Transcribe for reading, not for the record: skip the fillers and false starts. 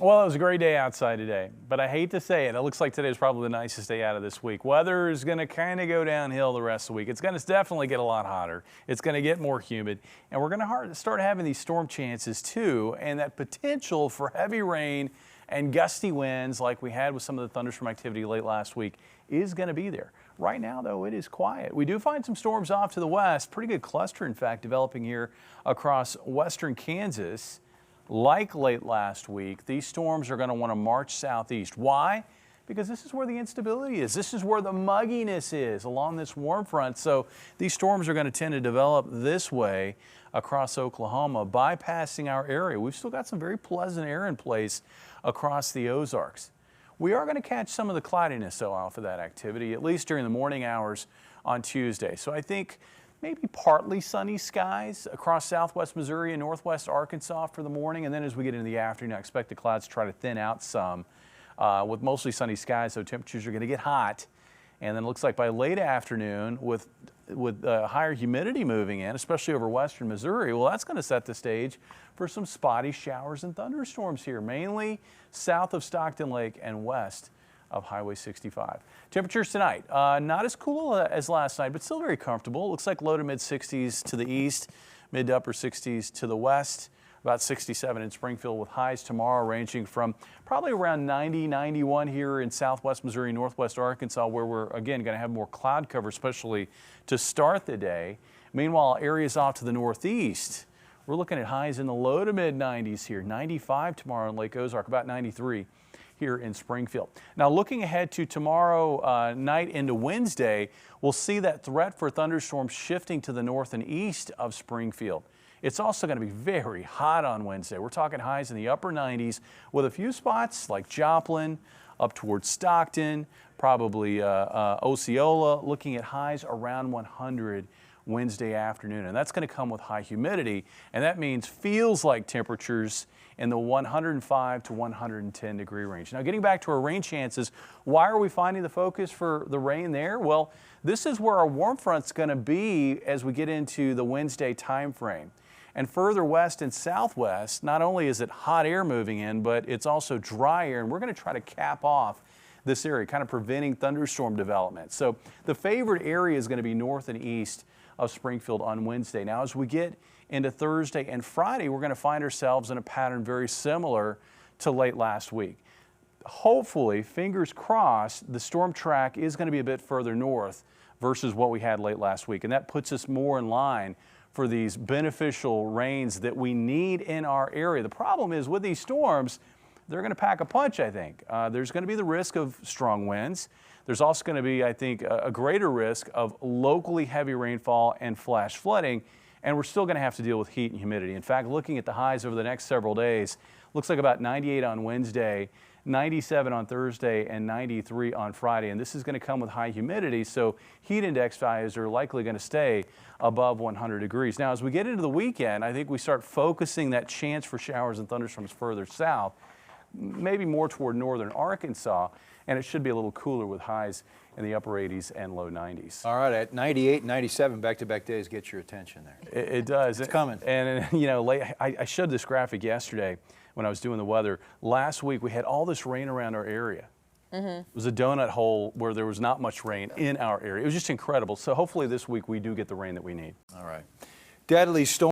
Well, it was a great day outside today, but I hate to say it. It looks like today is probably the nicest day out of this week. Weather is going to kind of go downhill the rest of the week. It's going to definitely get a lot hotter. It's going to get more humid, and we're going to start having these storm chances too, and that potential for heavy rain and gusty winds like we had with some of the thunderstorm activity late last week is going to be there. Right now, though, it is quiet. We do find some storms off to the west. Pretty good cluster, in fact, developing here across western Kansas. Like late last week, these storms are going to want to march southeast. Why? Because this is where the instability is. This is where the mugginess is along this warm front. So these storms are going to tend to develop this way across Oklahoma, bypassing our area. We've still got some very pleasant air in place across the Ozarks. We are going to catch some of the cloudiness, though, off of that activity, at least during the morning hours on Tuesday. So I think maybe partly sunny skies across southwest Missouri and northwest Arkansas for the morning. And then as we get into the afternoon, I expect the clouds to try to thin out some. With mostly sunny skies, so temperatures are going to get hot. And then it looks like by late afternoon with higher humidity moving in, especially over western Missouri, well, that's going to set the stage for some spotty showers and thunderstorms here, mainly south of Stockton Lake and west of Highway 65. Temperatures tonight, not as cool as last night, but still very comfortable. Looks like low to mid 60s to the east, mid to upper 60s to the west, about 67 in Springfield with highs tomorrow ranging from probably around 90, 91 here in southwest Missouri, northwest Arkansas, where we're again going to have more cloud cover, especially to start the day. Meanwhile, areas off to the northeast, we're looking at highs in the low to mid 90s here, 95 tomorrow in Lake Ozark, about 93 here in Springfield. Now looking ahead to tomorrow night into Wednesday, we'll see that threat for thunderstorms shifting to the north and east of Springfield. It's also going to be very hot on Wednesday. We're talking highs in the upper 90s with a few spots like Joplin, up towards Stockton, probably Osceola, looking at highs around 100 Wednesday afternoon. And that's going to come with high humidity, and that means feels like temperatures in the 105 to 110 degree range. Now getting back to our rain chances, why are we finding the focus for the rain there? Well, this is where our warm front's going to be as we get into the Wednesday time frame. And further west and southwest, not only is it hot air moving in, but it's also dry air, and we're going to try to cap off this area, kind of preventing thunderstorm development. So the favored area is going to be north and east of Springfield on Wednesday. Now as we get into Thursday and Friday, we're going to find ourselves in a pattern very similar to late last week. Hopefully, fingers crossed, the storm track is going to be a bit further north versus what we had late last week, and that puts us more in line for these beneficial rains that we need in our area. The problem is with these storms, they're going to pack a punch, I think. There's going to be the risk of strong winds. There's also going to be, I think, a greater risk of locally heavy rainfall and flash flooding, and we're still going to have to deal with heat and humidity. In fact, looking at the highs over the next several days, looks like about 98 on Wednesday, 97 on Thursday, and 93 on Friday. And this is going to come with high humidity, so heat index values are likely going to stay above 100 degrees. Now, as we get into the weekend, I think we start focusing that chance for showers and thunderstorms further south, maybe more toward northern Arkansas, and it should be a little cooler with highs in the upper 80s and low 90s. All right, at 98, 97, back-to-back days get your attention there. It does. It's coming. And you know, I showed this graphic yesterday when I was doing the weather. Last week we had all this rain around our area. It was a donut hole where there was not much rain in our area. It was just incredible. So hopefully this week we do get the rain that we need. All right. Deadly storm.